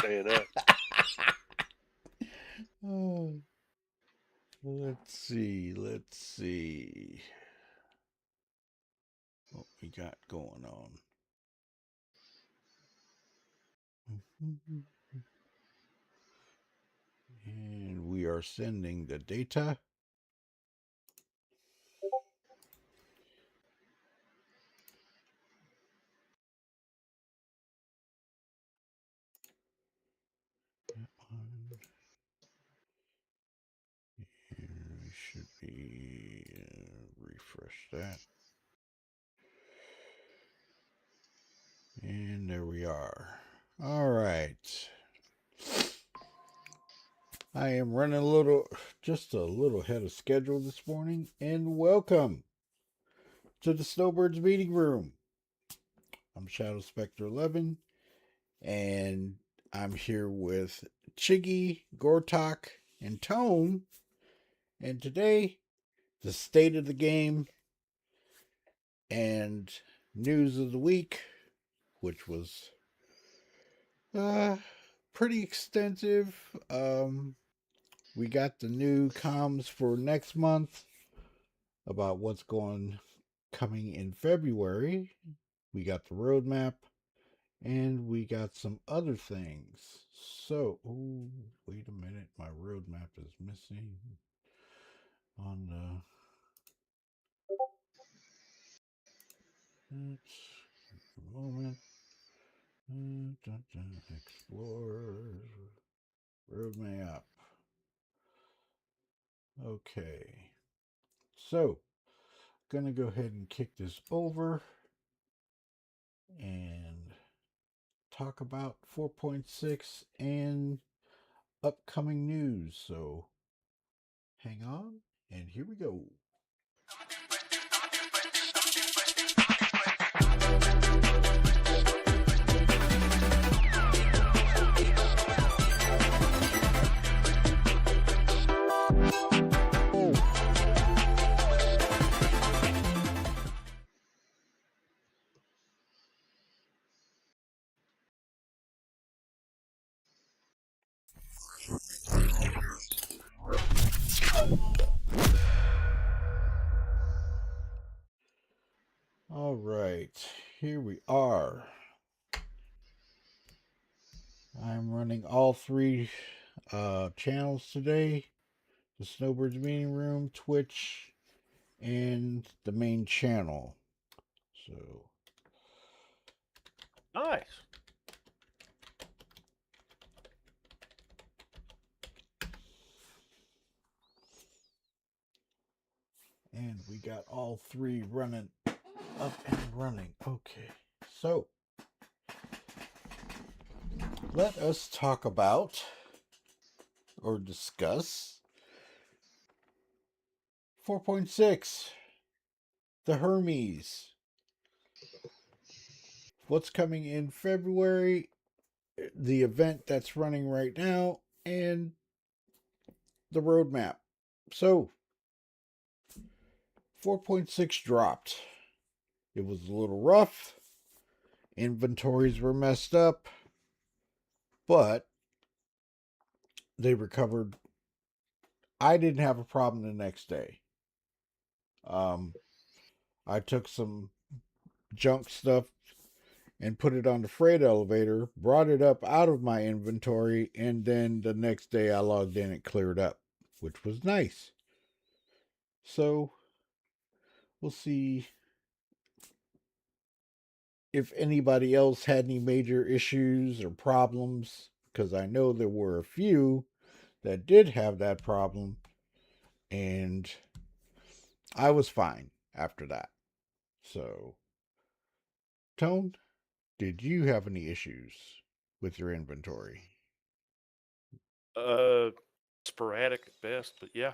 tell you that. Let's see. What we got going on. And we are sending the data. And we should be refresh that. And there we are. All right. I am running just a little ahead of schedule this morning, and welcome to the Snowbirds meeting room. I'm Shadow Spectre 11, and I'm here with Chiggy, Gortok, and Tone. And today, the state of the game and news of the week, which was pretty extensive. We got the new comms for next month about what's coming in February. We got the roadmap, and we got some other things. So, oh, wait a minute, my roadmap is missing on the. Let's a moment. Explore roadmap. Okay, so gonna go ahead and kick this over and talk about 4.6 and upcoming news. So hang on, and here we go. All right, here we are. I'm running all three channels today: the Snowbirds meeting room, Twitch, and the main channel. So Nice. and we got all three running up and running. Okay, so let us talk about or discuss 4.6, the Hermes. What's coming in February, the event that's running right now, and the roadmap. So, 4.6 dropped. It was a little rough. Inventories were messed up, but they recovered. I didn't have a problem the next day. I took some junk stuff and put it on the freight elevator, brought it up out of my inventory, and then the next day I logged in and cleared up, which was nice. So, we'll see if anybody else had any major issues or problems, because I know there were a few that did have that problem, and I was fine after that. So, Tone, did you have any issues with your inventory? Sporadic at best, but yeah.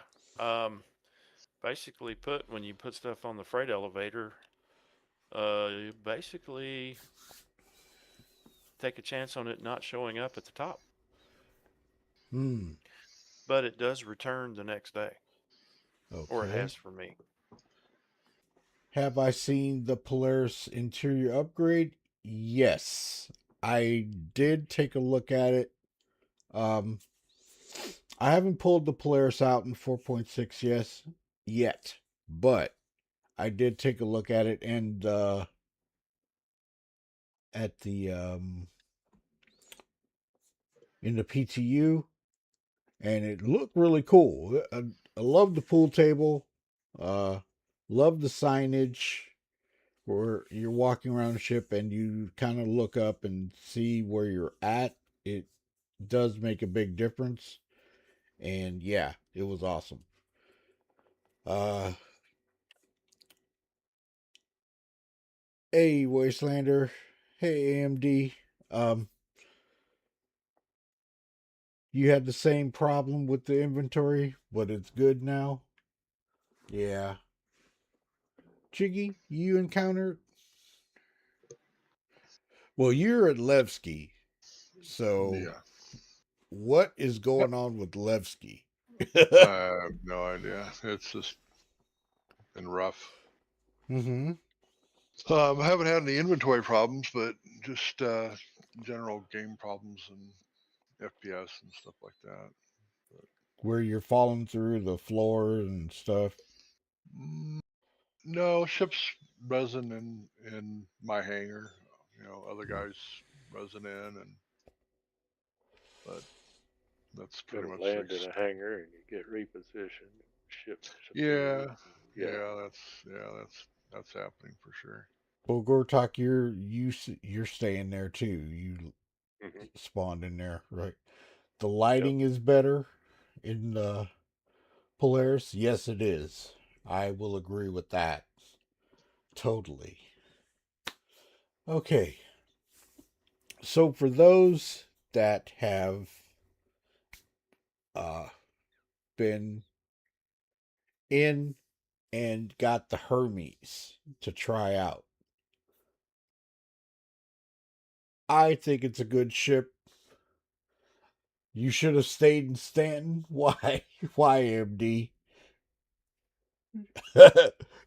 Basically, when you put stuff on the freight elevator, you basically take a chance on it not showing up at the top. But it does return the next day. Okay. Or it has for me. Have I seen the Polaris interior upgrade? Yes. I did take a look at it Um, I haven't pulled the Polaris out in 4.6 yet, but I did take a look at it and at the in the PTU, and it looked really cool. I love the pool table. Uh, love the signage where you're walking around the ship and you kind of look up and see where you're at. It does make a big difference, and yeah, it was awesome. Hey, Wastelander. Hey, AMD. Um, you had the same problem with the inventory, but it's good now. Yeah. Chiggy, you encountered. Well, you're at Levski, so Yeah, what is going on with Levski? I have no idea. It's just been rough. Mm-hmm. I haven't had any inventory problems, but just general game problems and FPS and stuff like that. Where you're falling through the floor and stuff. Mm, no, ships resin in my hangar. You know, other guys resin in, and but that's Go pretty to much land in a hangar and you get repositioned, ship yeah, disappears. Yeah. yeah, that's happening for sure. Well, Gortok, you're staying there too. You Hmm. spawned in there, right? The Yep. lighting is better in the Polaris. Yes, it is. I will agree with that. Totally. Okay. So for those that have uh been in and got the Hermes to try out, I think it's a good ship. You should have stayed in Stanton. Why? Why, MD?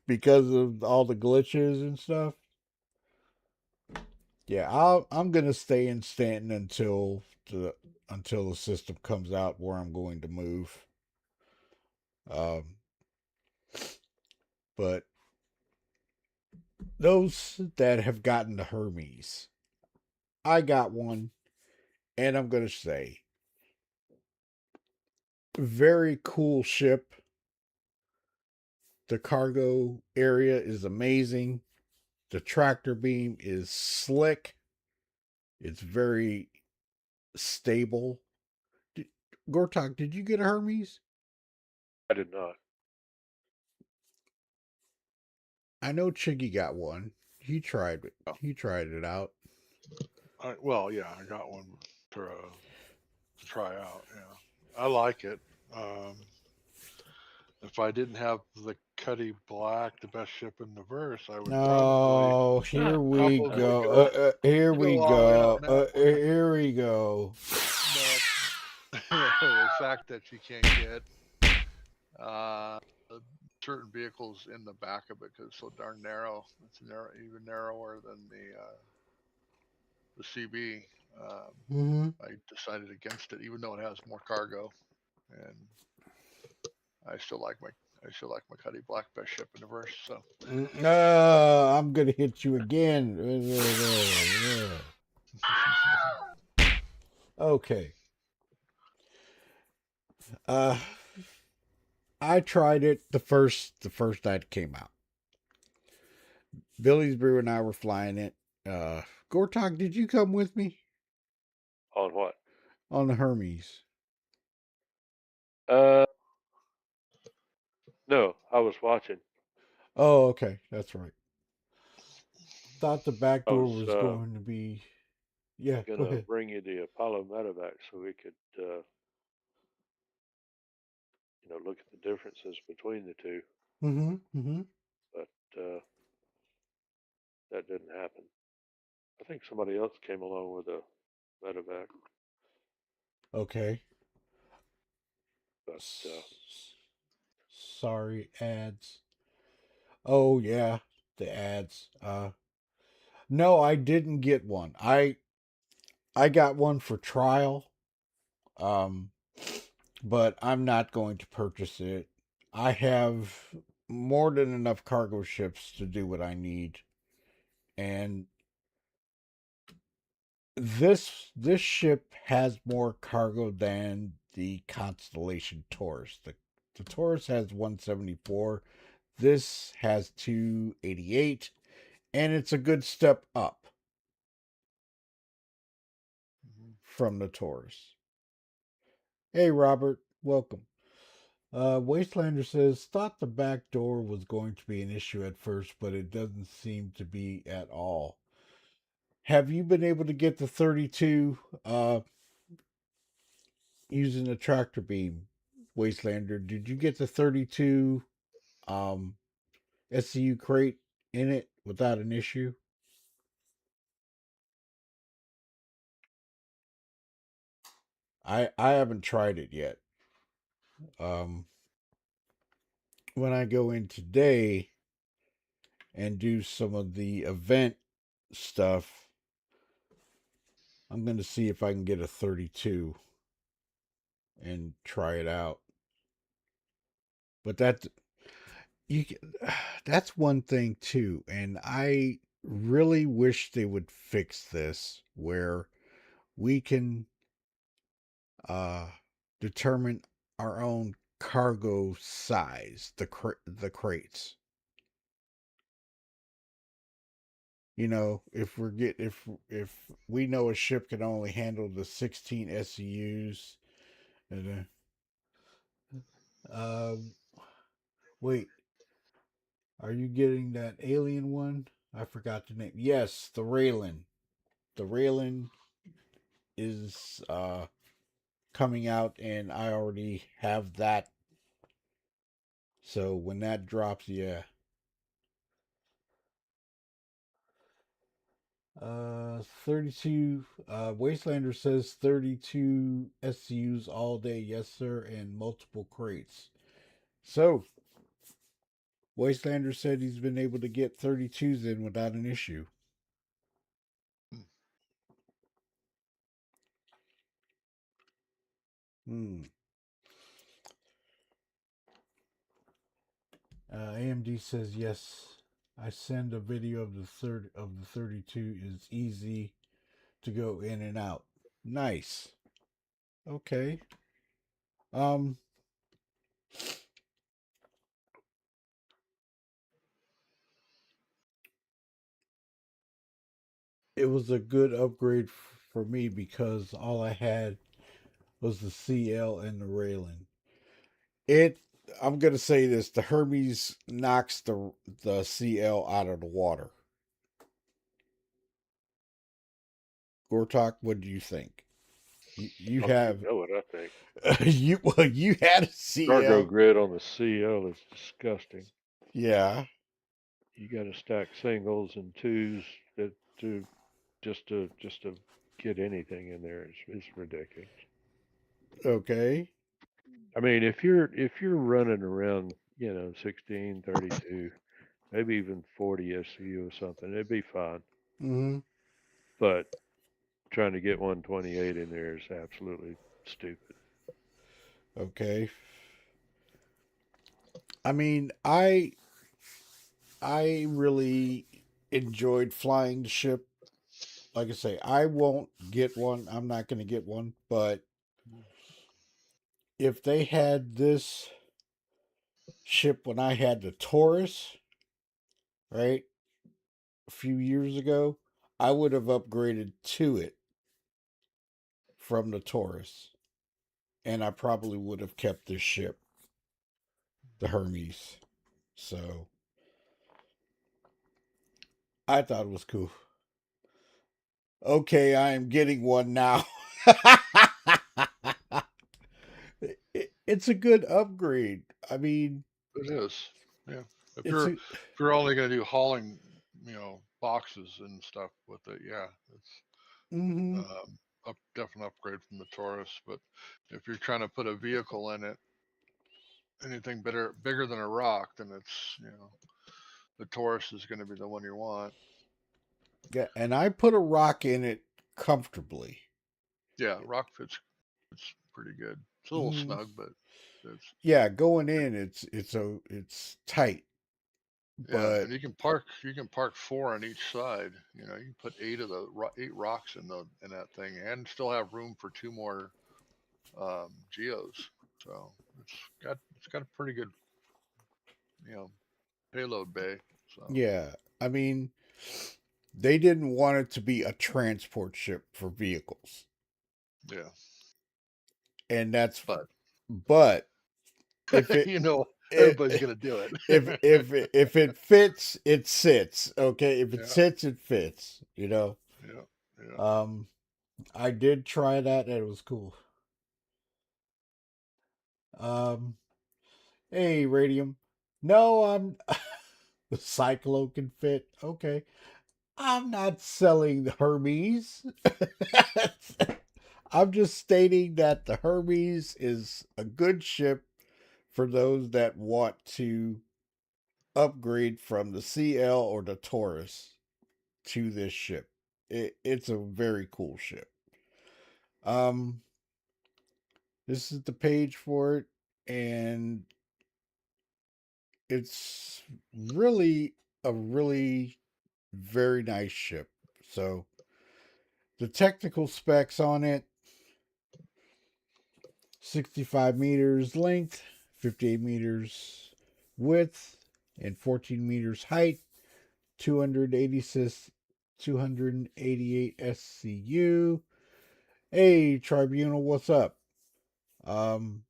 Because of all the glitches and stuff. Yeah, I'm gonna stay in Stanton until the system comes out where I'm going to move. Um, but those that have gotten the Hermes, I got one, and I'm gonna say, very cool ship. The cargo area is amazing. The tractor beam is slick. It's very stable. Did, Gortok, did you get a Hermes? I did not. I know Chiggy got one. He tried it. Oh, He tried it out. well, yeah, I got one to try out. Yeah, I like it. Um, if I didn't have the Cuddy Black, the best ship in the verse, I would Oh, here we probably go. go Here we all the way go. on that one. Here we go. But the fact that you can't get uh, certain vehicles in the back of it because it's so darn narrow. It's even narrower than the CB. Mm-hmm. I decided against it, even though it has more cargo, and I still like my Cuddy Black best ship in the verse. So I'm gonna hit you again. Okay. Uh, I tried it the first night it came out. Billy's Brew and I were flying it. Gortok, did you come with me On what? on the Hermes? Uh, no, I was watching. Oh, okay, that's right. Thought the back I door was was going to be. Yeah, go gonna ahead. bring you the Apollo medevac so we could, look at the differences between the two, Mm-hmm. Mm-hmm. but that didn't happen. I think somebody else came along with a medevac, Okay. but Sorry, ads. Oh yeah, the ads. No, I didn't get one. I got one for trial. Um, but I'm not going to purchase it. I have more than enough cargo ships to do what I need, and this ship has more cargo than the Constellation Taurus. The Taurus has 174. This has 288, and it's a good step up from the Taurus. Hey, Robert, welcome. Wastelander says, thought the back door was going to be an issue at first, but it doesn't seem to be at all. Have you been able to get the 32 using a tractor beam, Wastelander? Did you get the 32 SCU crate in it without an issue? I haven't tried it yet. When I go in today and do some of the event stuff, I'm going to see if I can get a 32 and try it out. But that's one thing too, and I really wish they would fix this where we can determine our own cargo size, the crates. You know, if we know a ship can only handle the 16 SCUs, and wait, are you getting that alien one? I forgot the name. Yes, the Raylan. The Raylan is coming out, and I already have that. So when that drops, yeah. 32 Wastelander says 32 SCUs all day, yes sir, and multiple crates. So Wastelander said he's been able to get 32s in without an issue. AMD says yes. I send a video of the 32 is easy to go in and out. Nice. Okay. It was a good upgrade for me because all I had was the CL and the railing. I'm gonna say this: the Hermes knocks the CL out of the water. Gortok, what do you think? You Oh, have you know what I think. you had a Cargo CL. grid on the CL is disgusting. Yeah. You got to stack singles and twos that to just to get anything in there. It's ridiculous. Okay. I mean, if you're running around, 16, 32, maybe even 40 SCU or something, it'd be fine. Mm-hmm. But trying to get 128 in there is absolutely stupid. Okay. I mean, I really enjoyed flying the ship. Like I say, I won't get one. I'm not going to get one, but if they had this ship when I had the Taurus, right, a few years ago, I would have upgraded to it from the Taurus, and I probably would have kept this ship, the Hermes. So I thought it was cool. Okay, I am getting one now. It's a good upgrade. I mean, It is. Yeah. If it's you're a. if you're only going to do hauling, boxes and stuff with it, yeah, it's Mm-hmm. a definite upgrade from the Taurus. But if you're trying to put a vehicle in it, anything bigger than a rock, then it's the Taurus is going to be the one you want. Yeah, and I put a rock in it comfortably. Yeah, rock fits It's pretty good. It's a little Mhm. snug, but it's Yeah, going in, it's tight, yeah. but And you can park 4 on each side. You know, you can put 8 rocks in that thing, and still have room for 2 more geos. So it's got a pretty good, you know, payload bay. So yeah, I mean, they didn't want it to be a transport ship for vehicles, yeah, and that's but but if it, you know, it everybody's gonna do it. if it fits, it sits. Okay, if it Yeah, sits, it fits. You know. yeah, yeah. Um, I did try that, and it was cool. Um, hey, Radium. No, I'm the Cyclone can fit. Okay, I'm not selling the Hermes. I'm just stating that the Hermes is a good ship for those that want to upgrade from the CL or the Taurus to this ship. It's a very cool ship. Um, this is the page for it, and it's really very nice ship. So the technical specs on it: 65 meters length, 58 meters width, and 14 meters height, 286 288 SCU. Hey, Tribunal, what's up? Um,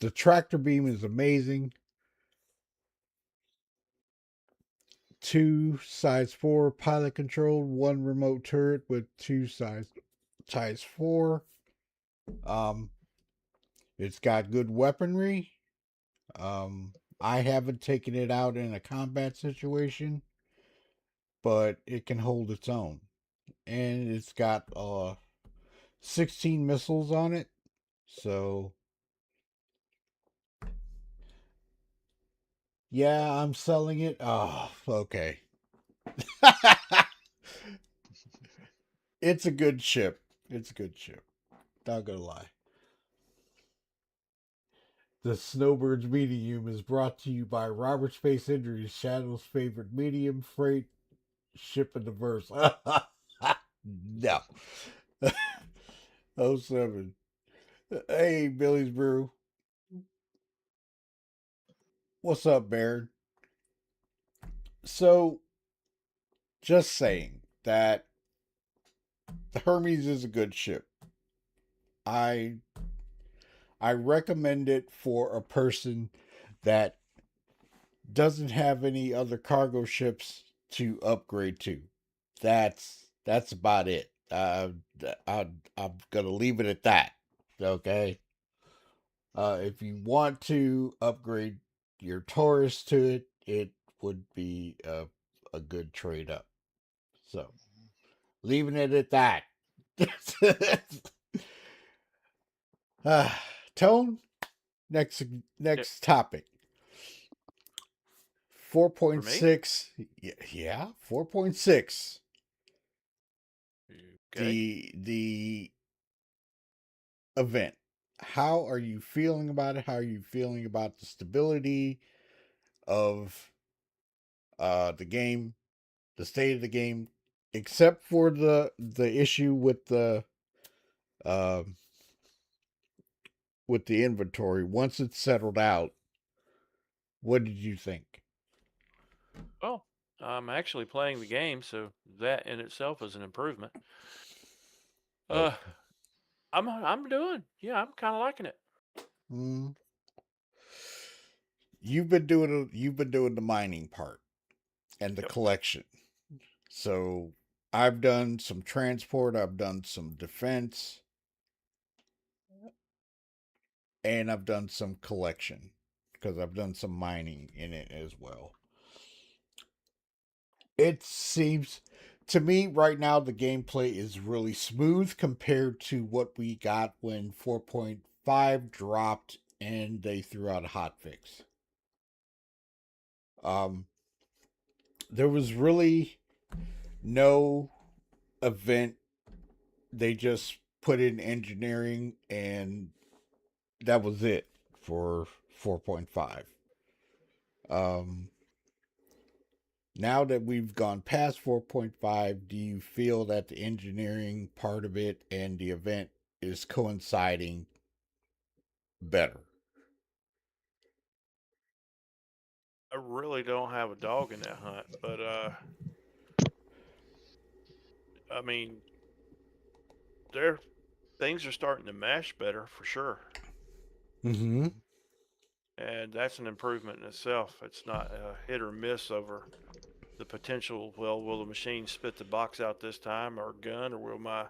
the tractor beam is amazing. 2 size 4 pilot controlled, 1 remote turret with 2 size 4. Um, it's got good weaponry. I haven't taken it out in a combat situation, but it can hold its own. And it's got 16 missiles on it. So, yeah, I'm selling it. Oh, okay. It's a good ship. It's a good ship. Not gonna lie. The Snowbirds Medium is brought to you by Robert Space Industries, Shadow's favorite medium freight ship in the verse. No. Oh 07. Hey, Billy's Brew. What's up, Baron? So, just saying that the Hermes is a good ship. I I recommend it for a person that doesn't have any other cargo ships to upgrade to. That's about it. I'm gonna leave it at that. Okay. If you want to upgrade your Taurus to it, it would be a good trade up. So leaving it at that. uh, Tone. Next Yeah, next topic. for me? 4.6. Yeah, 4.6. Okay. The event. How are you feeling about it? How are you feeling about the stability of the game, the state of the game, except for the issue um with the inventory? Once it's settled out, what did you think? Well, I'm actually playing the game, so that in itself is an improvement. Uh, Okay. yeah, I'm kind of liking it. Mm. You've been doing the mining part and the Yep. collection. So I've done some transport, I've done some defense, and I've done some collection because I've done some mining in it as well. It seems to me right now the gameplay is really smooth compared to what we got when 4.5 dropped and they threw out a hotfix. Um, there was really no event. They just put in engineering, and that was it for 4.5. Now that we've gone past 4.5, do you feel that the engineering part of it and the event is coinciding better? I really don't have a dog in that hunt, but I mean, things are starting to mesh better for sure, Mm-hmm. and that's an improvement in itself. It's not a hit or miss over the potential. Well, will the machine spit the box out this time, or gun, or will my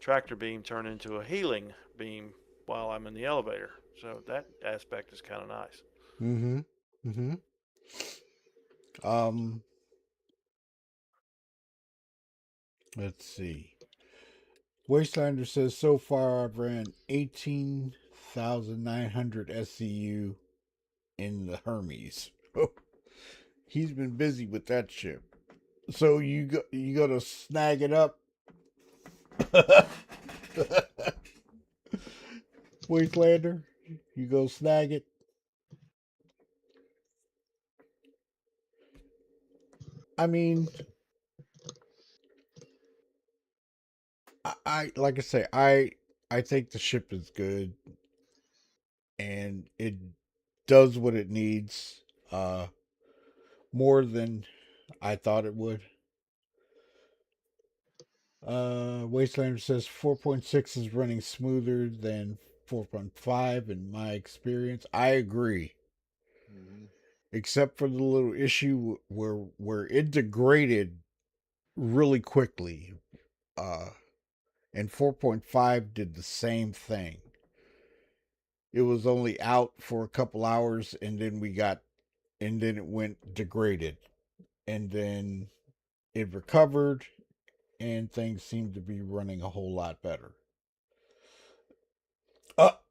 tractor beam turn into a healing beam while I'm in the elevator? So that aspect is kind of nice. Mm-hmm. Mm-hmm. Um, let's see. Wastelander says, so far I've ran 18,900 SCU in the Hermes. Oh, he's been busy with that ship. So you go to snag it up. Wastelander, you go snag it. I mean, I like I say, I think the ship is good and it does what it needs. More than I thought it would. Wastelander says 4.6 is running smoother than 4.5 in my experience. I agree. Mm-hmm. Except for the little issue where it degraded really quickly. And 4.5 did the same thing. It was only out for a couple hours and then it went degraded. And then it recovered and things seem to be running a whole lot better.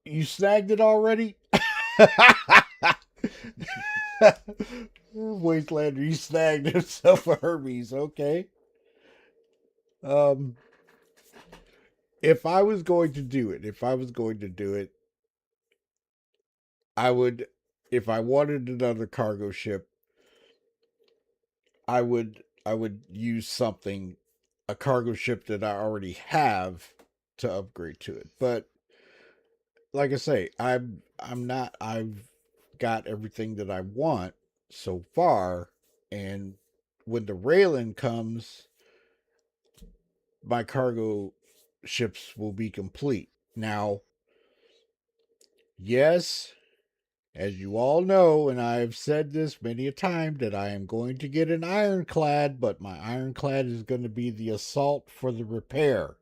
You snagged it already? Wastelander, you snagged himself a Hermes, okay. Um if I was going to do it, I would, if I wanted another cargo ship, I would use something, a cargo ship that I already have to upgrade to it. But like I say, I'm not I've got everything that I want so far, and when the railing comes, my cargo ships will be complete. Now, yes, as you all know, and I've said this many a time, that I am going to get an ironclad, but my ironclad is going to be the assault for the repair.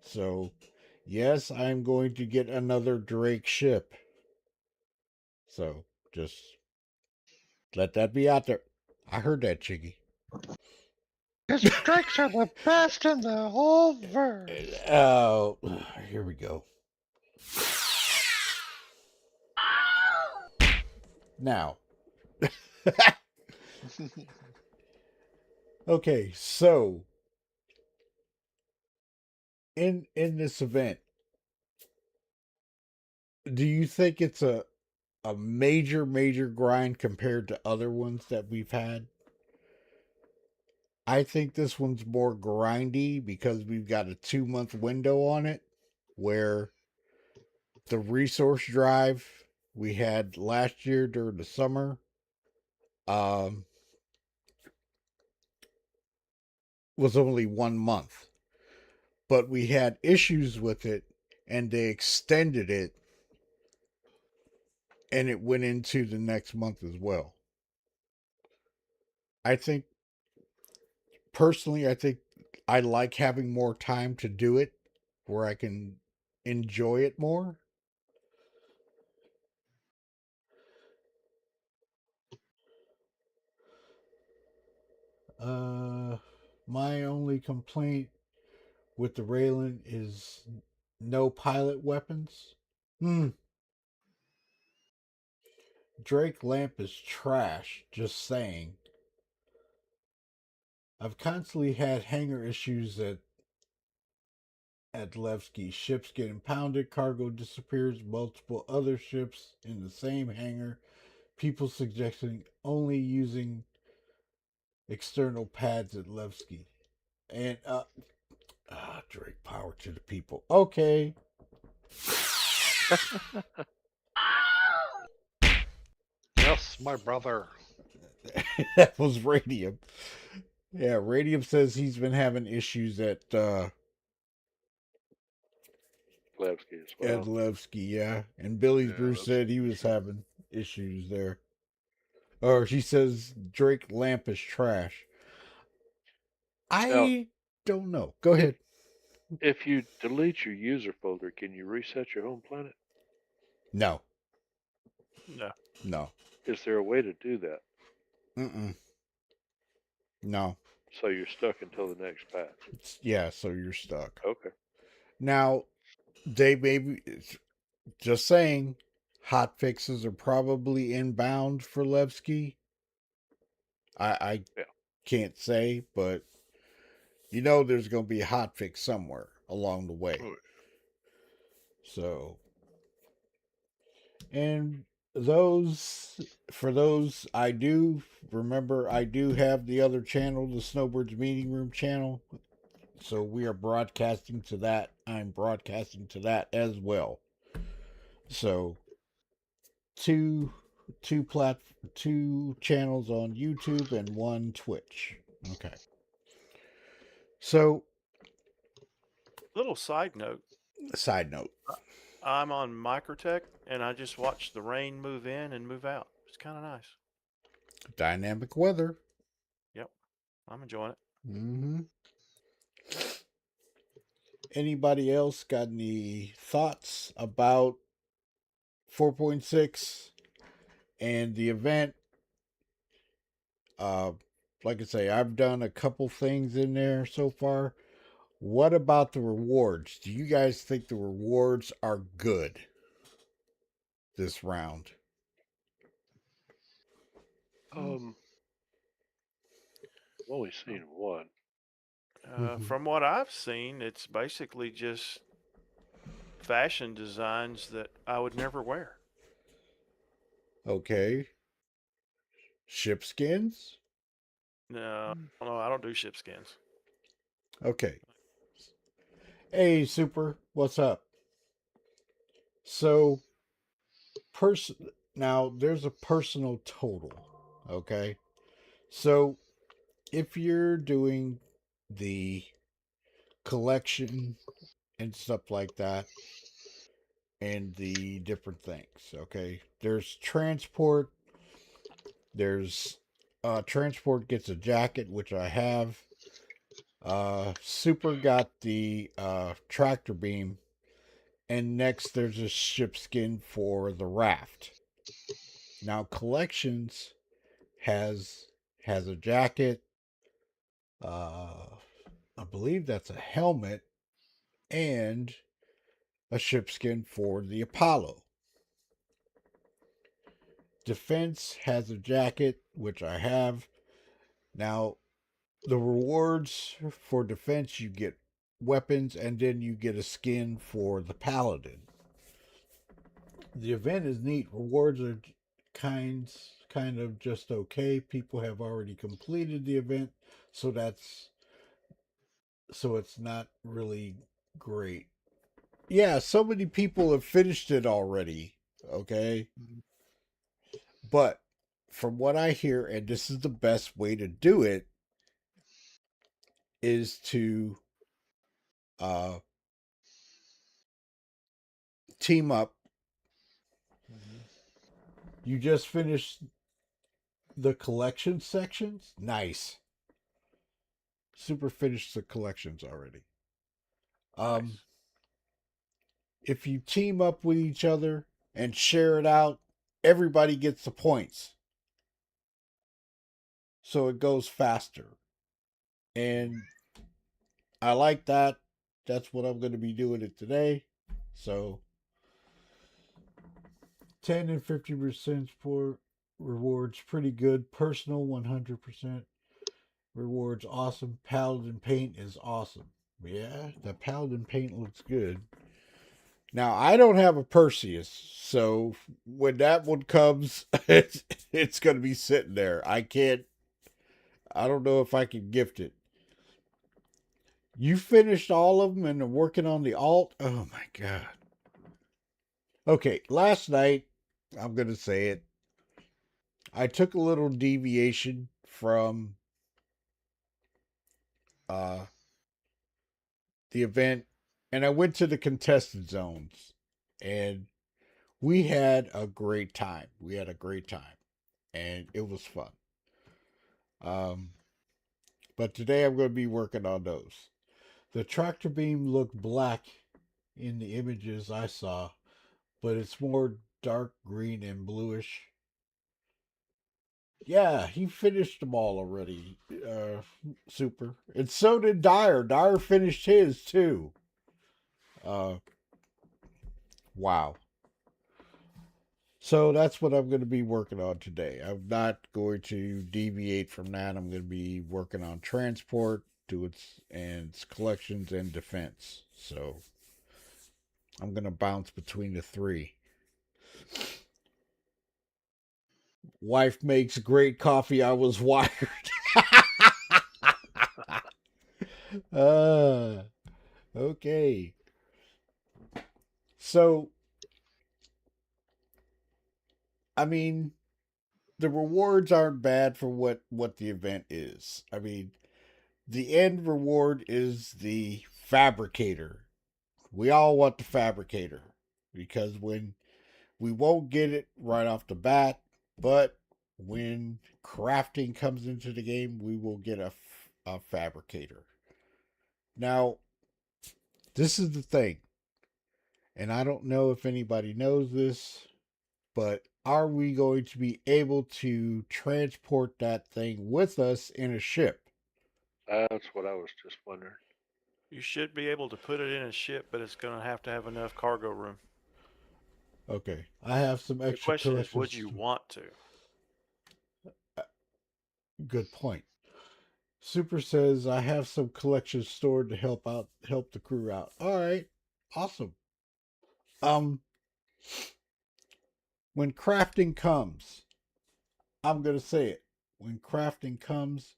So, yes, I'm going to get another Drake ship. So, just let that be out there. I heard that, Chiggy. His strikes are the best in the whole verse. Oh, here we go. Now, okay, so in this event, do you think it's a major grind compared to other ones that we've had? I think this one's more grindy because we've got a 2-month window on it, where the resource drive we had last year during the summer um, was only 1 month, but we had issues with it and they extended it and it went into the next month as well. I think personally, I think I like having more time to do it where I can enjoy it more. Uh, my only complaint with the Raylan is no pilot weapons. Drake lamp is trash, just saying. I've constantly had hanger issues that at Levski. Ships get impounded, cargo disappears, multiple other ships in the same hangar. People suggesting only using external pads at Levski. And Drake, power to the people. Okay. Yes, my brother. That was Radium. Yeah, Radium says he's been having issues at Levski as well. Levski, yeah. And Billy's Yeah, Brew that's said he was having issues there. Or she says Drake lamp is trash. I don't know. Go ahead. If you delete your user folder, can you reset your home planet? No. No. No. Is there a way to do that? Mm-mm. No. So you're stuck until the next patch. Yeah, so you're stuck. Okay. Now, they maybe, just saying, hot fixes are probably inbound for Levski. I Yeah. can't say, but you know there's going to be a hot fix somewhere along the way. Oh. So, and for those, I do have the other channel, the Snowbirds Meeting Room channel. So we are broadcasting to that. I'm broadcasting to that as well. So two channels on YouTube and one Twitch. Okay. So, Little side note. side note. I'm on Microtech, and I just watched the rain move in and move out. It's kind of nice. Dynamic weather. Yep. I'm enjoying it. Mm-hmm. Anybody else got any thoughts about 4.6 and the event? Like I say, I've done a couple things in there so far. What about the rewards? Do you guys think the rewards are good this round? I've only seen one. From what I've seen, it's basically just fashion designs that I would never wear. Okay. Ship skins? No, I don't do ship skins. Okay. Hey, Super, what's up? So, now there's a personal total, okay? So, if you're doing the collection and stuff like that, and the different things, okay? There's transport. There's transport gets a jacket, which I have. Super got the tractor beam, and next there's a ship skin for the raft. Now collections has a jacket. I believe that's a helmet and a ship skin for the Apollo. Defense has a jacket, which I have. Now, the rewards for defense, you get weapons, and then you get a skin for the Paladin. The event is neat. Rewards are kind of just okay. People have already completed the event, so it's not really great. Yeah, so many people have finished it already. Okay. But from what I hear, and this is the best way to do it, is to team up. You just finished the collection sections? Nice. Super finished the collections already. Nice. If you team up with each other and share it out, everybody gets the points. So it goes faster. And I like that. That's what I'm going to be doing it today. So 10 and 50% for rewards, pretty good. Personal 100% rewards, awesome. Paladin paint is awesome. Yeah, the Paladin paint looks good. Now, I don't have a Perseus, so when that one comes, it's going to be sitting there. I don't know if I can gift it. You finished all of them and are working on the alt? Oh my God. Okay, last night, I'm going to say it. I took a little deviation from uh, the event and I went to the contested zones and we had a great time. And it was fun. But today I'm going to be working on those. The tractor beam looked black in the images I saw, but it's more dark green and bluish. Yeah, he finished them all already. Super. And so did Dyer. Dyer finished his too. Wow. So that's what I'm going to be working on today. I'm not going to deviate from that. I'm going to be working on transport to its collections and defense. So I'm going to bounce between the three. Wife makes great coffee. I was wired. Okay. So, I mean, the rewards aren't bad for what the event is. I mean, the end reward is the fabricator. We all want the fabricator because when we won't get it right off the bat, but when crafting comes into the game, we will get a fabricator. Now, this is the thing, and I don't know if anybody knows this, but are we going to be able to transport that thing with us in a ship? That's what I was just wondering. You should be able to put it in a ship, but it's going to have enough cargo room. Okay, I have some The extra question is, would collections. you want to? Good point. Super says I have some collections stored to help the crew out. All right, awesome. When crafting comes, I'm gonna say it. When crafting comes,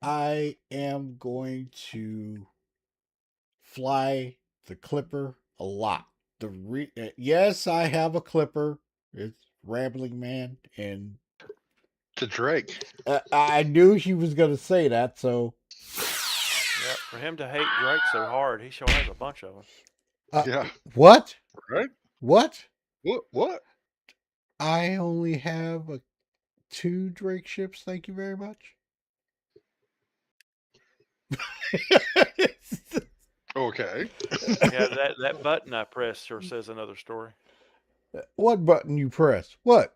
I am going to fly the Clipper a lot. Yes, I have a Clipper. It's Rambling Man, and To Drake. I knew he was gonna say that. So, Yeah, for him to hate Drake so hard, he sure has a bunch of them. Yeah. what? Right? What? What? I only have 2 Drake ships. Thank you very much. Okay. Yeah, that button I pressed sure says another story. What button you press? What?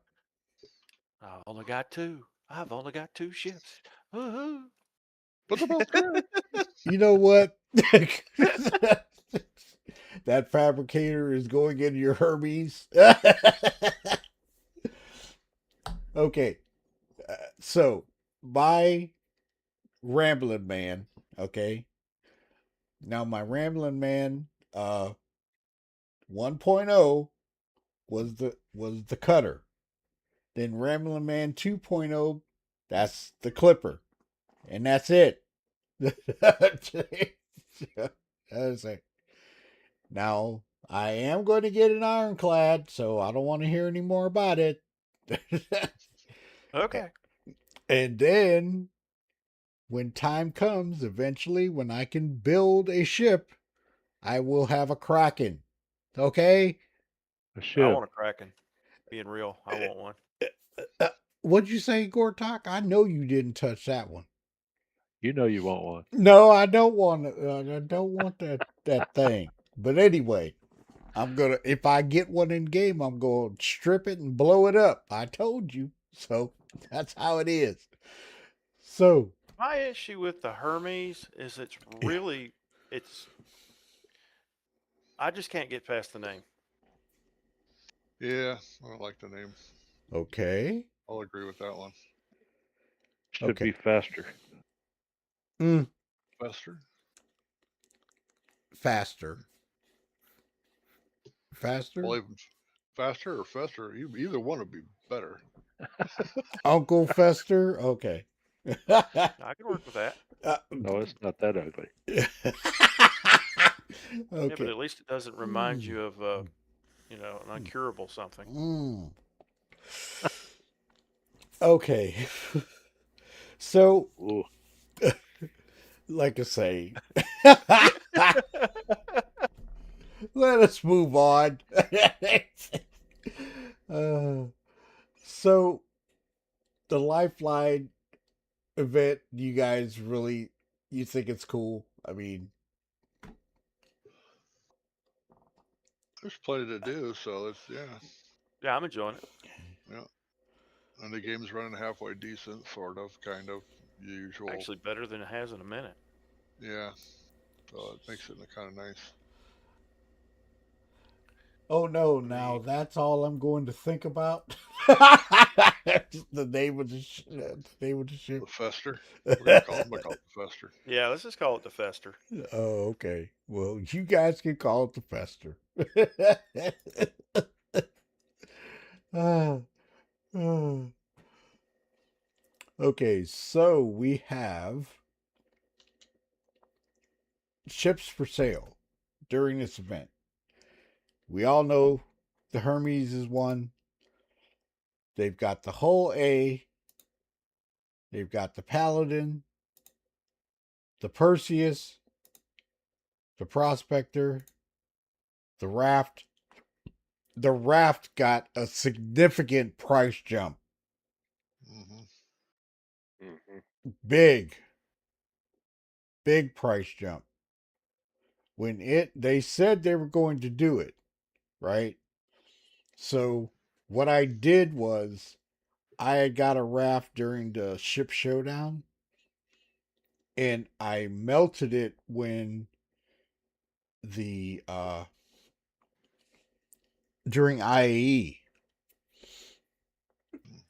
I've only got 2. I've only got 2 ships. Woohoo! What about Drake? You know what? That fabricator is going into your Hermes. Okay. So, my Rambling Man, okay? Now, my Rambling Man 1.0 was the cutter. Then Rambling Man 2.0, that's the clipper. And that's it. That's it. Now, I am going to get an ironclad, so I don't want to hear any more about it. Okay. And then, when time comes, eventually, when I can build a ship, I will have a Kraken. Okay? A I ship. want a Kraken. Being real, I want one. What'd you say, Gortok? I know you didn't touch that one. You know you want one. No, I don't want. I don't want that thing. But anyway, I'm gonna. If I get one in game, I'm gonna strip it and blow it up. I told you. So that's how it is. So My issue with the Hermes is it's I just can't get past the name. Yeah, I don't like the name. okay, I'll agree with that one. Should Okay. be faster. Buster? faster? Faster? Well, even faster or Fester, either one would be better. Uncle Fester? Okay. I can work with that. No, it's not that ugly. Yeah, but Okay. at least it doesn't remind you of, you know, an uncurable something. Mm. Okay. So, Ooh. like I say, let us move on. So, the Lifeline event, you guys really, you think it's cool? I mean, There's plenty to do, so it's Yeah, I'm enjoying it. yeah. And the game's running halfway decent, sort of, kind of, usual. Actually, better than it has in a minute. Yeah. So it makes it kind of nice. oh no, The now that's all I'm going to think about. The name of the name of the ship. The Fester. We're gonna call it the Fester. Yeah, let's just call it the Fester. Oh, okay. Well, you guys can call it the Fester. Ah, ah. Okay, so we have ships for sale during this event. We all know the Hermes is one. They've got the Hull A. They've got the Paladin, the Perseus, the Prospector, the Raft. The Raft got a significant price jump. Mm-hmm. Mm-hmm. Big price jump. When they said they were going to do it, right? So what I did was I got a Raft during the ship showdown and I melted it when the during IAE,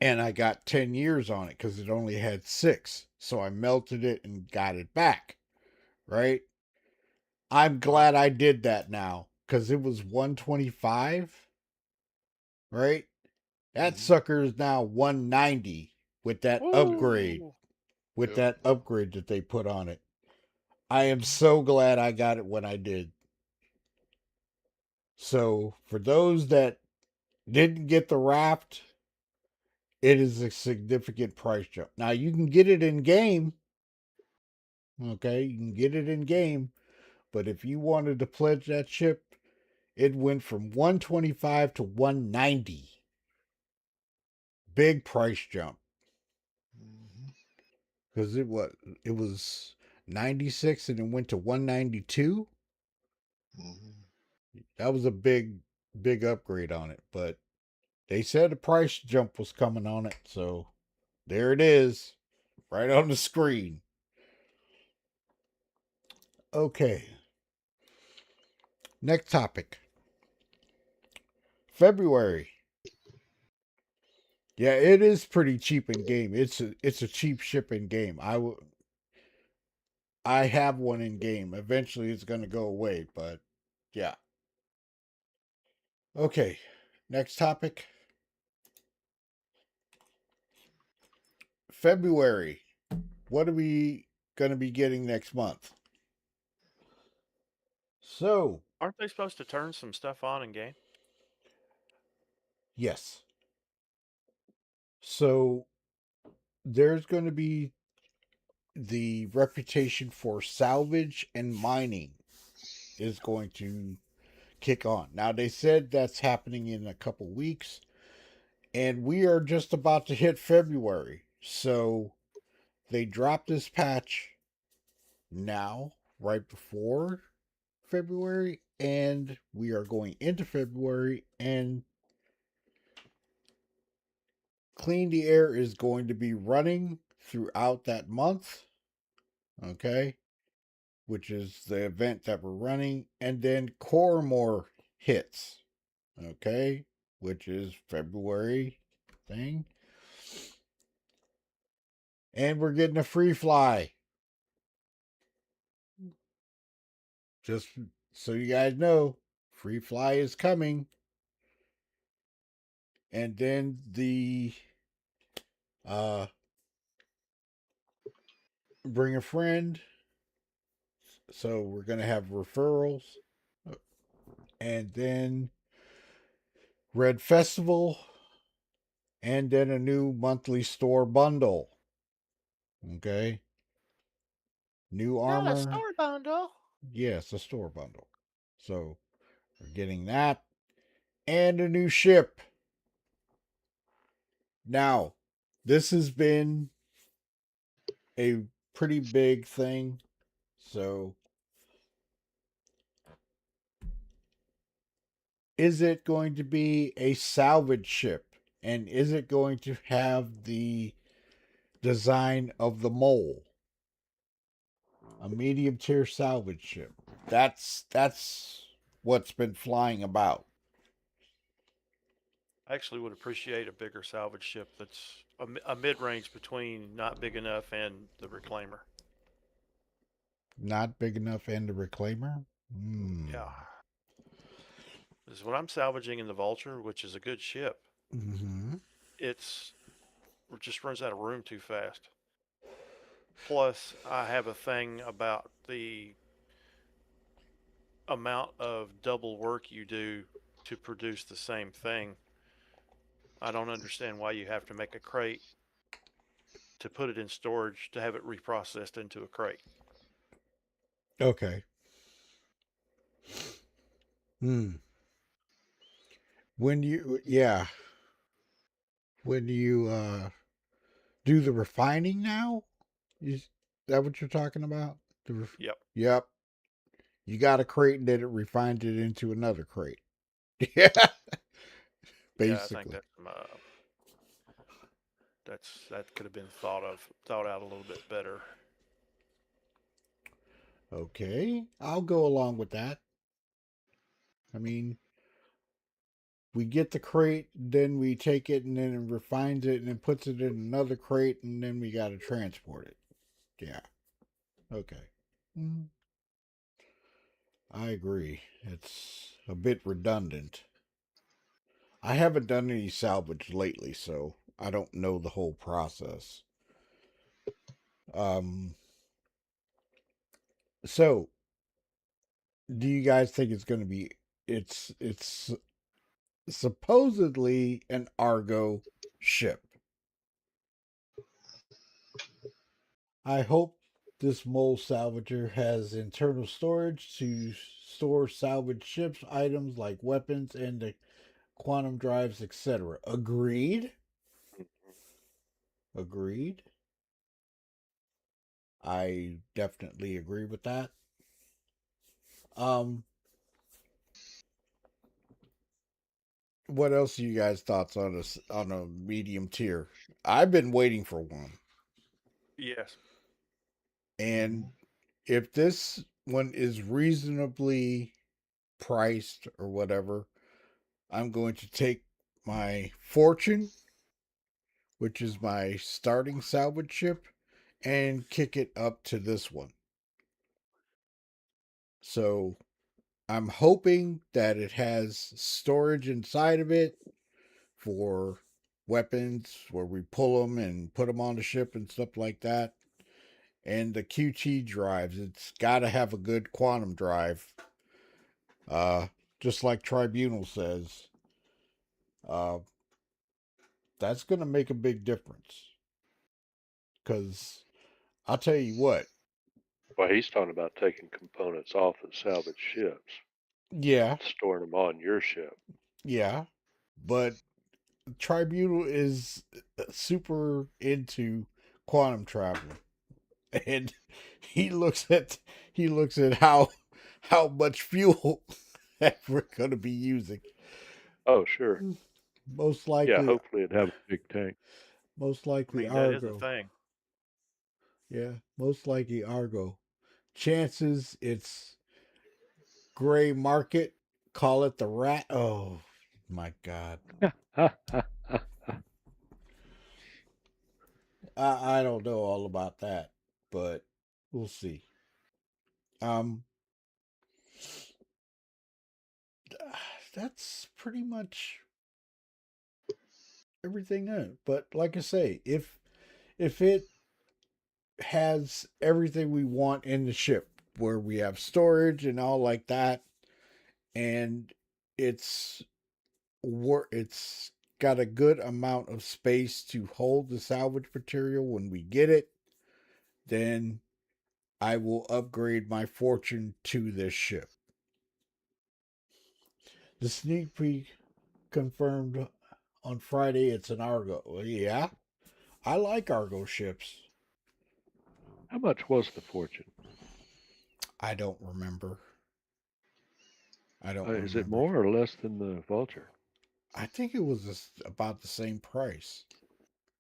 and I got 10 years on it because it only had 6. So I melted it and got it back, right? I'm glad I did that now because it was 125, right? That Mm-hmm. sucker is now 190 with that upgrade, Woo! with Yep. that upgrade that they put on it. I am so glad I got it when I did. So for those that didn't get the Raft, it is a significant price jump. Now you can get it in game. Okay, you can get it in game, but if you wanted to pledge that ship, it went from 125 to 190. Big price jump Mm-hmm. because it was 96 and it went to 192. Mm-hmm. That was a big upgrade on it, but they said a price jump was coming on it, so there it is, right on the screen. Okay. Next topic. February. Yeah, it is pretty cheap in game. It's a cheap ship in game. I have one in game. Eventually it's going to go away, but yeah. Okay. Next topic. February. What are we going to be getting next month? So, Aren't they supposed to turn some stuff on in game? yes. So, there's going to be the reputation for salvage and mining is going to kick on. Now, they said that's happening in a couple weeks, and we are just about to hit February. So, they dropped this patch now, right before February, and we are going into February, and Clean the Air is going to be running throughout that month, okay, which is the event that we're running, and then Coremore hits, okay, which is February thing, and we're getting a free fly. Just so you guys know, free fly is coming. And then the bring a friend. So we're gonna have referrals, and then Red Festival, and then a new monthly store bundle. Okay. New Not a armor. store bundle. Yes, a store bundle. So we're getting that. And a new ship. Now, this has been a pretty big thing. So is it going to be a salvage ship? And is it going to have the design of the mole? A medium tier salvage ship. That's what's been flying about. I actually would appreciate a bigger salvage ship that's a mid-range between not big enough and the reclaimer. Not big enough and the reclaimer? Yeah. This is what I'm salvaging in the Vulture, which is a good ship. Mm-hmm. It just runs out of room too fast. Plus, I have a thing about the amount of double work you do to produce the same thing. I don't understand why you have to make a crate to put it in storage to have it reprocessed into a crate. Okay. Hmm. When you do the refining now? Is that what you're talking about? Yep. Yep. You got a crate and then it refined it into another crate. Yeah. Yeah, I think Basically. that could have been thought out a little bit better. Okay. I'll go along with that. I mean, we get the crate, then we take it and then it refines it and then puts it in another crate and then we got to transport it. Yeah. Okay. Mm, I agree. It's a bit redundant. I haven't done any salvage lately, so I don't know the whole process. Um, so do you guys think it's going to be? It's supposedly an Argo ship. I hope this mole salvager has internal storage to store salvage ships items like weapons and the quantum drives, etc. Agreed. Agreed. I definitely agree with that. Um, what else are you guys' thoughts on a medium tier? I've been waiting for one, Yes. and if this one is reasonably priced or whatever, I'm going to take my fortune, which is my starting salvage ship, and kick it up to this one. So I'm hoping that it has storage inside of it for weapons where we pull them and put them on the ship and stuff like that. And the QT drives, it's got to have a good quantum drive. Uh, just like Tribunal says, uh, that's going to make a big difference. Because I'll tell you what, Well, he's talking about taking components off of salvage ships yeah, and storing them on your ship. yeah, but Tribunal is super into quantum travel, and he looks at how much fuel that we're going to be using. Oh, sure. Most Yeah, likely, hopefully it'd have a big tank. I mean, that is a Argo. thing. Yeah, most likely Argo. Chances it's gray market. Call it the rat. Oh my god. I don't know all about that, but we'll see. Um that's pretty much everything in it. But like I say, if it has everything we want in the ship, where we have storage and all like that, and it's it's got a good amount of space to hold the salvage material when we get it, then I will upgrade my fortune to this ship. The sneak peek confirmed on Friday it's an Argo. Yeah, I like Argo ships. How much was the Fortune? I don't remember. I don't Is it remember. more or less than the Vulture? I think it was about the same price.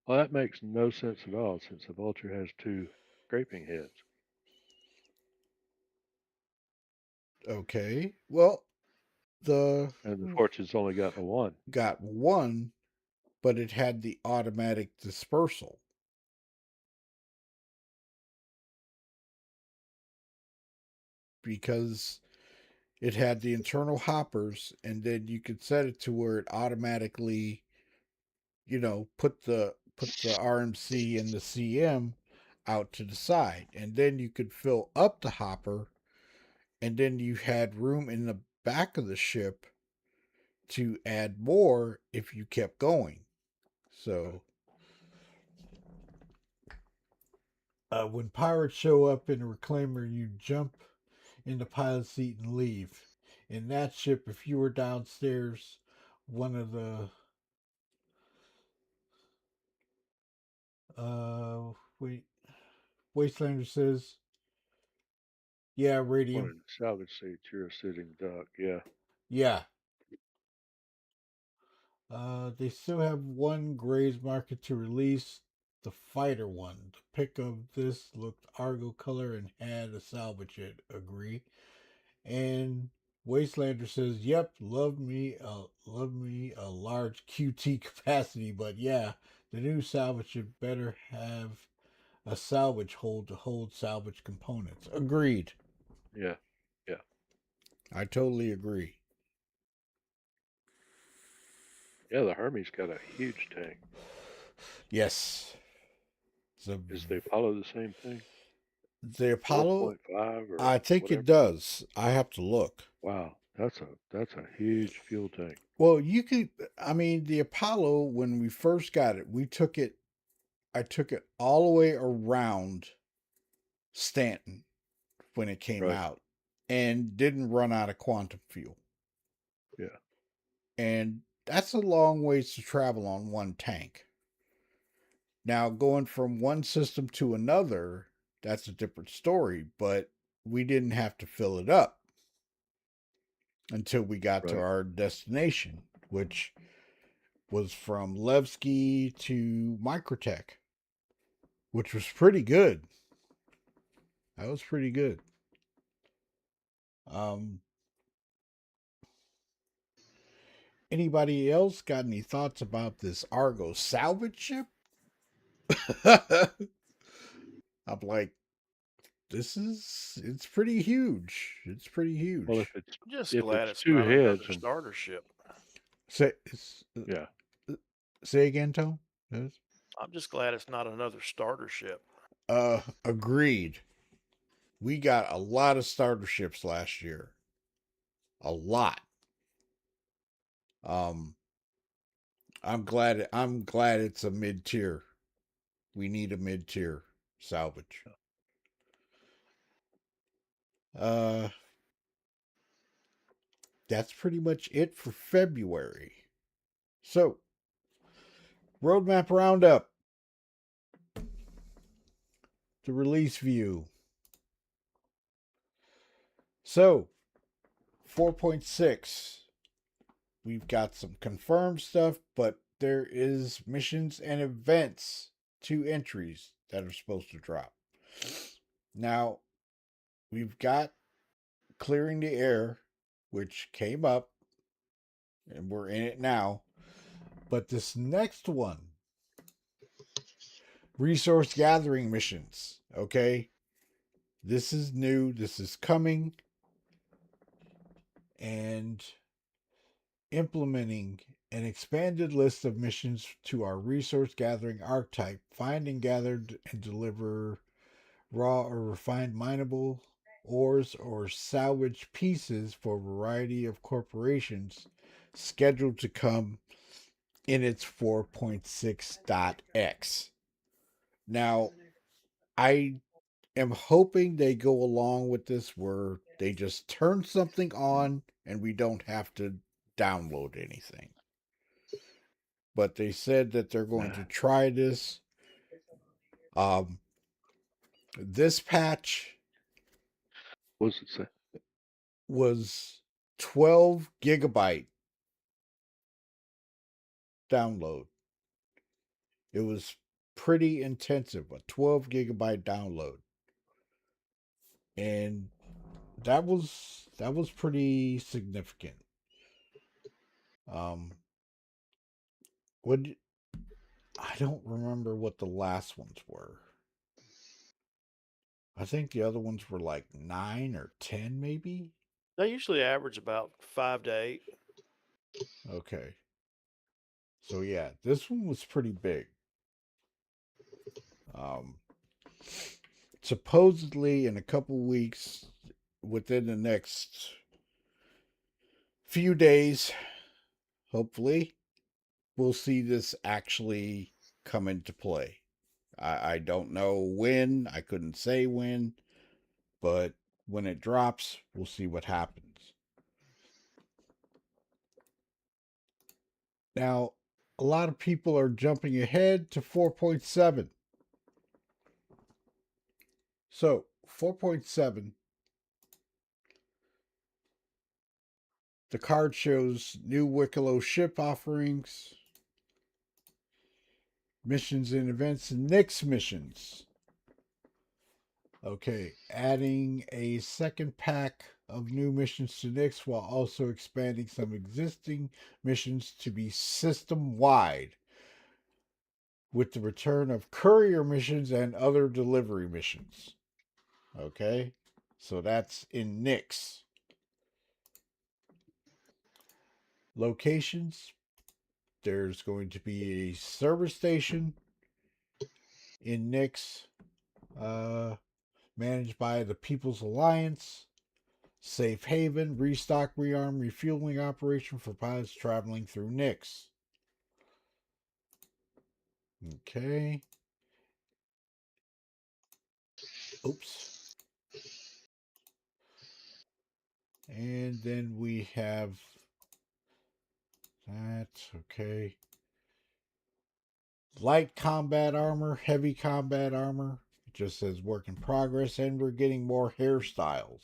Well, that makes no sense at all since the Vulture has 2 scraping heads. Okay. Well, the And the Fortune's only got the 1. got one, but it had the automatic dispersal. Because it had the internal hoppers, and then you could set it to where it automatically, put the RMC and the CM out to the side, and then you could fill up the hopper, and then you had room in the back of the ship to add more if you kept going. So when pirates show up in a reclaimer, you jump in the pilot seat and leave. In that ship, if you were downstairs, one of the wait, Wastelander says, yeah, One radium. in the salvage seat, you're a sitting duck. Yeah. Yeah. They still have one Gray's market to release, the fighter one. The pick of this looked Argo color and had a salvage it. Agree. And Wastelander says, "Yep, love me a large QT capacity, but yeah, the new salvage should better have a salvage hold to hold salvage components." Agreed. Yeah. Yeah. I totally agree. Yeah, the Hermes got a huge tank. Yes. So Is the Apollo the same thing? the Apollo, 4.5 or I think whatever? it does. I have to look. Wow, that's a huge fuel tank. Well, the Apollo, when we first got it, I took it all the way around Stanton when it came Right. out and didn't run out of quantum fuel. Yeah. And that's a long ways to travel on one tank. Now, going from one system to another, that's a different story, but we didn't have to fill it up until we got to Right. our destination, which was from Levski to Microtech, which was pretty good. That was pretty good. Anybody else got any thoughts about this Argo salvage ship? I'm like, it's pretty huge. It's pretty huge. Well, if it's I'm just if glad it's it's 2 not another heads and starter ship. yeah, Say again, Tom. Yes? I'm just glad it's not another starter ship. Agreed. We got a lot of starter ships last year. A lot. I'm glad it's a mid-tier. We need a mid-tier salvage. That's pretty much it for February. So, roadmap roundup. The release view. So, 4.6. We've got some confirmed stuff, but there is missions and events, 2 entries that are supposed to drop. Now, we've got Clearing the Air, which came up, and we're in it now. But this next one, resource gathering missions, okay? This is new, this is coming, and implementing an expanded list of missions to our resource gathering archetype. Find and gather and deliver raw or refined mineable ores or salvage pieces for a variety of corporations, scheduled to come in its 4.6.x. Now, I am hoping they go along with this where they just turn something on and we don't have to download anything. But they said that they're going to try this. This patch What's it say? was 12 gigabyte download. It was pretty intensive, a 12 gigabyte download. And that was pretty significant. What I don't remember what the last ones were. I think the other ones were like 9 or 10 maybe. They usually average about 5 to 8. Okay. So yeah, this one was pretty big. Supposedly in a couple weeks, within the next few days, hopefully, we'll see this actually come into play. I don't know when, I couldn't say when, but when it drops, we'll see what happens. Now, a lot of people are jumping ahead to 4.7. So, 4.7, the card shows new Wicklow ship offerings, missions and events, and Nyx missions. Okay, adding a second pack of new missions to Nyx while also expanding some existing missions to be system-wide with the return of courier missions and other delivery missions. Okay, so that's in Nyx. Locations, there's going to be a service station in Nyx, managed by the People's Alliance. Safe haven, restock, rearm, refueling operation for pilots traveling through Nyx. Okay. Oops. And then we have that. Okay. Light combat armor, heavy combat armor. It just says work in progress, and we're getting more hairstyles.